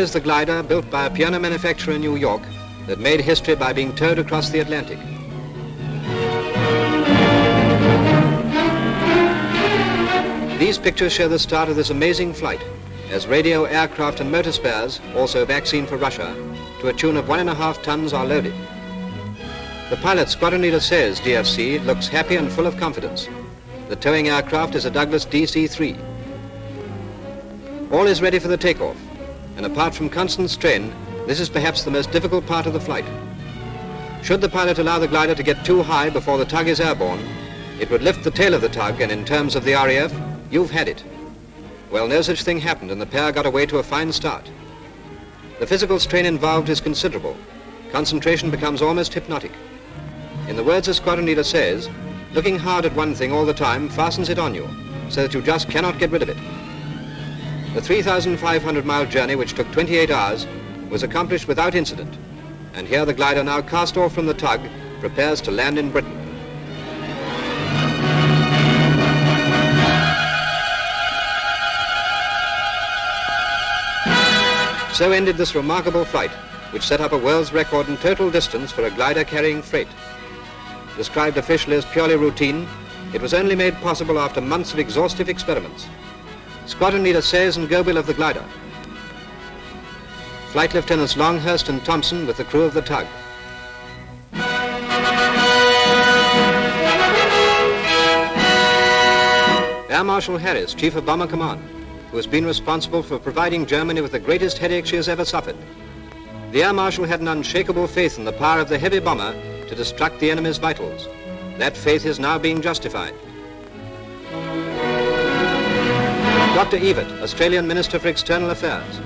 is the glider built by a piano manufacturer in New York that made history by being towed across the Atlantic. These pictures show the start of this amazing flight, as radio, aircraft and motor spares, also vaccine for Russia, to a tune of 1.5 tons are loaded. The pilot, squadron leader says, DFC, looks happy and full of confidence. The towing aircraft is a Douglas DC-3. All is ready for the takeoff, and apart from constant strain, this is perhaps the most difficult part of the flight. Should the pilot allow the glider to get too high before the tug is airborne, it would lift the tail of the tug, and in terms of the RAF, you've had it. Well, no such thing happened, and the pair got away to a fine start. The physical strain involved is considerable. Concentration becomes almost hypnotic. In the words the squadron leader says, looking hard at one thing all the time fastens it on you, so that you just cannot get rid of it. The 3,500-mile journey, which took 28 hours, was accomplished without incident, and here the glider, now cast off from the tug, prepares to land in Britain. So ended this remarkable flight, which set up a world's record in total distance for a glider carrying freight. Described officially as purely routine, it was only made possible after months of exhaustive experiments. Squadron leader Sayers and Goebel of the glider. Flight Lieutenants Longhurst and Thompson with the crew of the tug. Air Marshal Harris, Chief of Bomber Command, who has been responsible for providing Germany with the greatest headache she has ever suffered. The Air Marshal had an unshakable faith in the power of the heavy bomber to destruct the enemy's vitals. That faith is now being justified. Dr. Ebert, Australian Minister for External Affairs.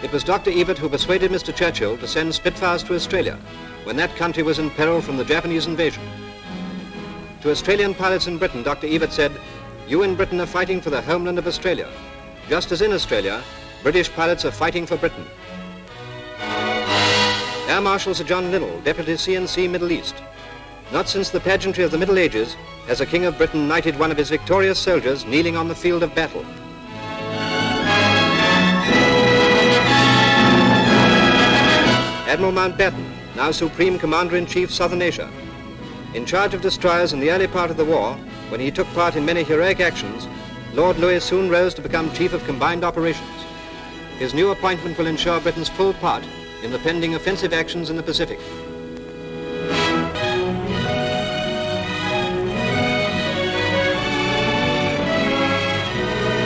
It was Dr. Ebert who persuaded Mr. Churchill to send Spitfires to Australia when that country was in peril from the Japanese invasion. To Australian pilots in Britain, Dr. Ebert said, "You in Britain are fighting for the homeland of Australia, just as in Australia, British pilots are fighting for Britain." Air Marshal Sir John Linnell, Deputy CNC Middle East. Not since the pageantry of the Middle Ages has a King of Britain knighted one of his victorious soldiers kneeling on the field of battle. Admiral Mountbatten, now Supreme Commander-in-Chief, Southern Asia. In charge of destroyers in the early part of the war, when he took part in many heroic actions, Lord Louis soon rose to become Chief of Combined Operations. His new appointment will ensure Britain's full part in the pending offensive actions in the Pacific.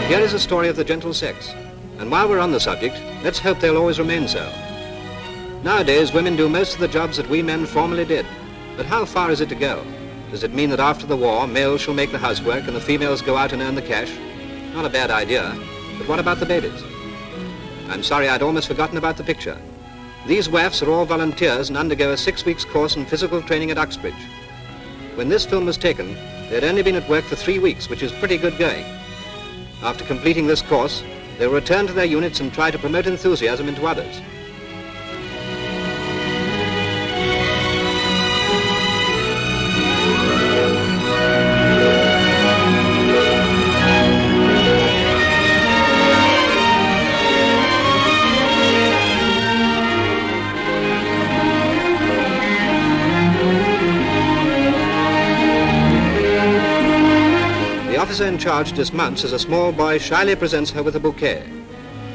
Here is a story of the gentle sex, and while we're on the subject, let's hope they'll always remain so. Nowadays, women do most of the jobs that we men formerly did, but how far is it to go? Does it mean that after the war, males shall make the housework and the females go out and earn the cash? Not a bad idea, but what about the babies? I'm sorry, I'd almost forgotten about the picture. These WAFs are all volunteers and undergo a 6-week course in physical training at Uxbridge. When this film was taken, they'd only been at work for 3 weeks, which is pretty good going. After completing this course, they'll return to their units and try to promote enthusiasm into others. The officer in charge dismounts as a small boy shyly presents her with a bouquet.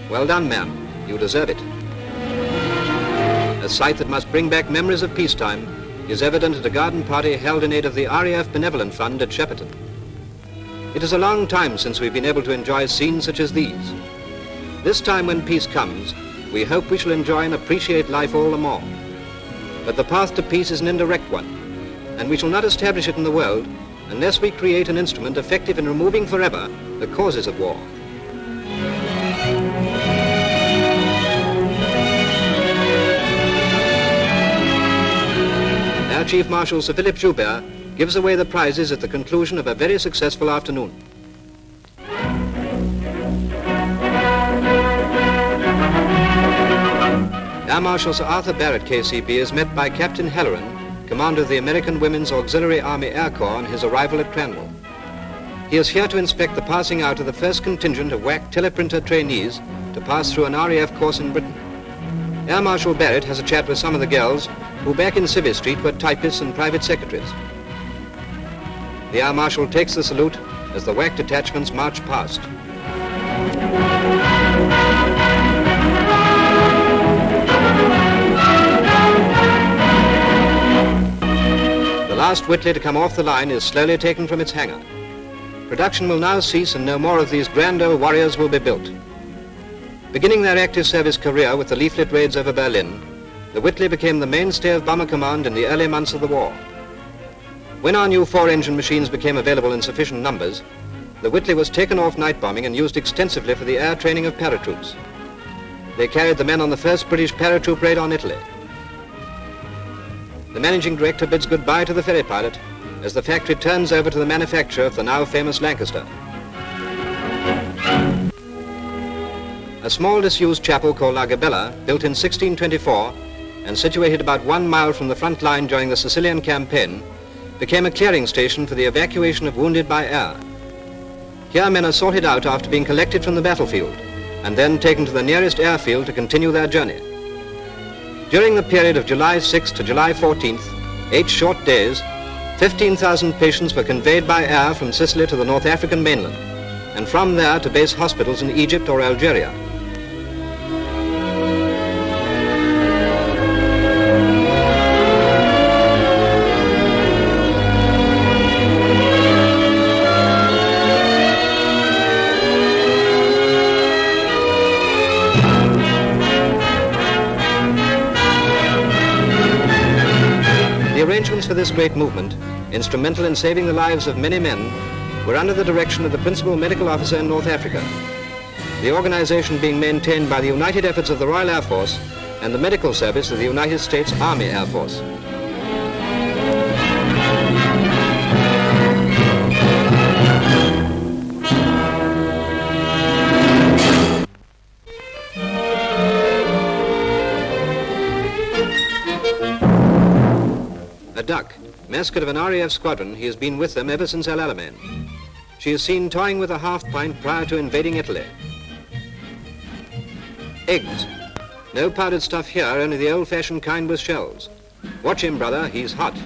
"Well done, ma'am. You deserve it." A sight that must bring back memories of peacetime is evident at a garden party held in aid of the RAF Benevolent Fund at Shepperton. It is a long time since we've been able to enjoy scenes such as these. This time when peace comes, we hope we shall enjoy and appreciate life all the more. But the path to peace is an indirect one, and we shall not establish it in the world unless we create an instrument effective in removing forever the causes of war. Air Chief Marshal Sir Philip Joubert gives away the prizes at the conclusion of a very successful afternoon. Air Marshal Sir Arthur Barrett, KCB, is met by Captain Halloran, commander of the American Women's Auxiliary Army Air Corps, on his arrival at Cranwell. He is here to inspect the passing out of the first contingent of WAC teleprinter trainees to pass through an RAF course in Britain. Air Marshal Barrett has a chat with some of the girls who back in Civvy Street were typists and private secretaries. The Air Marshal takes the salute as the WAC detachments march past. The last Whitley to come off the line is slowly taken from its hangar. Production will now cease and no more of these grand old warriors will be built. Beginning their active service career with the leaflet raids over Berlin, the Whitley became the mainstay of bomber command in the early months of the war. When our new 4-engine machines became available in sufficient numbers, the Whitley was taken off night bombing and used extensively for the air training of paratroops. They carried the men on the first British paratroop raid on Italy. The managing director bids goodbye to the ferry pilot as the factory turns over to the manufacture of the now famous Lancaster. A small disused chapel called Agabela, built in 1624 and situated about 1 mile from the front line during the Sicilian campaign, became a clearing station for the evacuation of wounded by air. Here men are sorted out after being collected from the battlefield and then taken to the nearest airfield to continue their journey. During the period of July 6th to July 14th, 8 short days, 15,000 patients were conveyed by air from Sicily to the North African mainland and from there to base hospitals in Egypt or Algeria. The arrangements for this great movement, instrumental in saving the lives of many men, were under the direction of the principal medical officer in North Africa, the organization being maintained by the united efforts of the Royal Air Force and the medical service of the United States Army Air Force. A duck, mascot of an RAF squadron, he has been with them ever since El Alamein. She is seen toying with a half-pint prior to invading Italy. Eggs. No powdered stuff here, only the old-fashioned kind with shells. Watch him, brother, he's hot.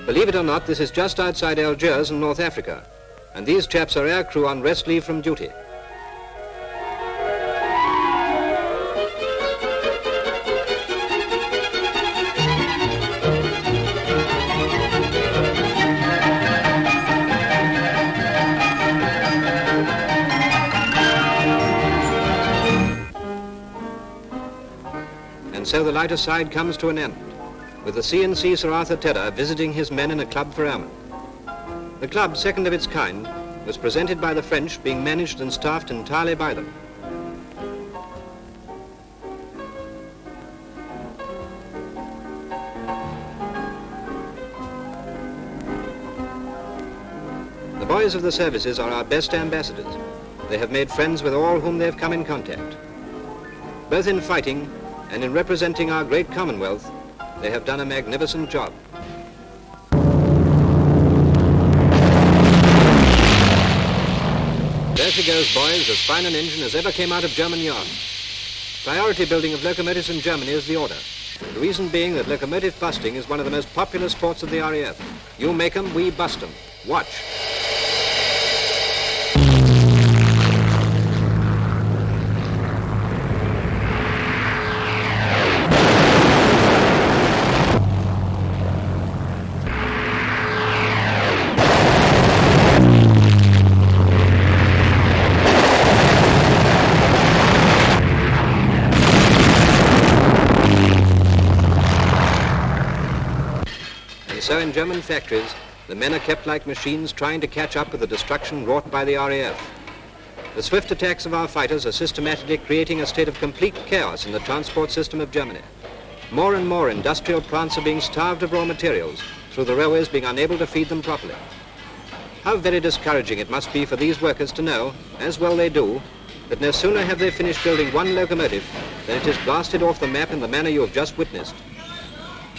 Believe it or not, this is just outside Algiers in North Africa, and these chaps are aircrew on rest leave from duty. And so the lighter side comes to an end, with the C&C Sir Arthur Tedder visiting his men in a club for airmen. The club, second of its kind, was presented by the French, being managed and staffed entirely by them. The boys of the services are our best ambassadors. They have made friends with all whom they have come in contact. Both in fighting and in representing our great Commonwealth, they have done a magnificent job. There she goes, boys, as fine an engine as ever came out of German yarn. Priority building of locomotives in Germany is the order. The reason being that locomotive busting is one of the most popular sports of the RAF. You make 'em, we bust 'em. Watch. so in German factories, the men are kept like machines trying to catch up with the destruction wrought by the RAF. The swift attacks of our fighters are systematically creating a state of complete chaos in the transport system of Germany. More and more industrial plants are being starved of raw materials through the railways being unable to feed them properly. How very discouraging it must be for these workers to know, as well they do, that no sooner have they finished building one locomotive than it is blasted off the map in the manner you have just witnessed.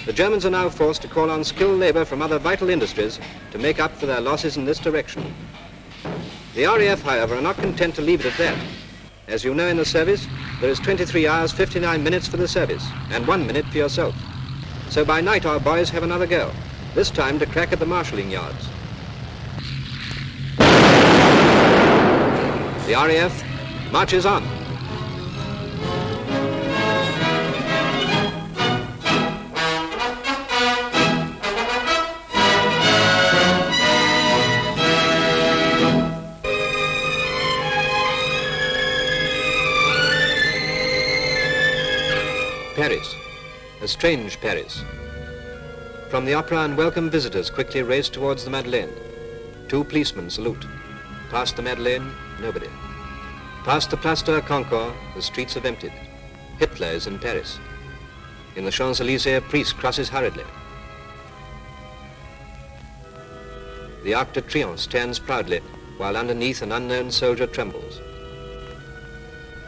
The Germans are now forced to call on skilled labor from other vital industries to make up for their losses in this direction. The RAF, however, are not content to leave it at that. As you know in the service, there is 23 hours, 59 minutes for the service, and 1 minute for yourself. So by night our boys have another go, this time to crack at the marshalling yards. The RAF marches on. Paris, a strange Paris. From the opera, unwelcome visitors quickly race towards the Madeleine. 2 policemen salute. Past the Madeleine, nobody. Past the Place de la Concorde, the streets have emptied. Hitler is in Paris. In the Champs-Élysées, a priest crosses hurriedly. The Arc de Triomphe stands proudly, while underneath an unknown soldier trembles.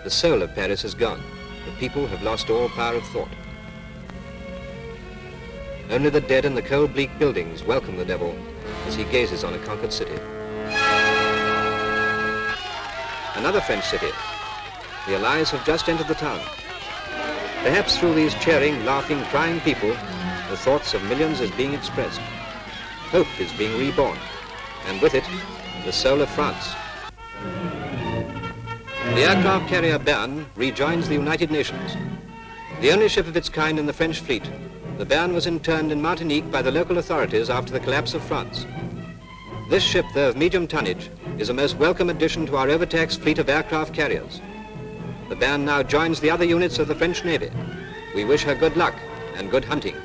The soul of Paris is gone. The people have lost all power of thought. Only the dead and the cold, bleak buildings welcome the devil as he gazes on a conquered city. Another French city. The Allies have just entered the town. Perhaps through these cheering, laughing, crying people, the thoughts of millions is being expressed. Hope is being reborn, and with it, the soul of France. The aircraft carrier Bern rejoins the United Nations. The only ship of its kind in the French fleet, the Bern was interned in Martinique by the local authorities after the collapse of France. This ship, though of medium tonnage, is a most welcome addition to our overtaxed fleet of aircraft carriers. The Bern now joins the other units of the French Navy. We wish her good luck and good hunting.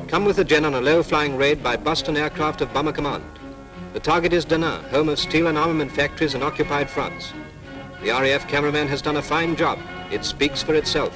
Come with the Gen on a low-flying raid by Boston aircraft of Bomber Command. The target is Denain, home of steel and armament factories in occupied France. The RAF cameraman has done a fine job. It speaks for itself.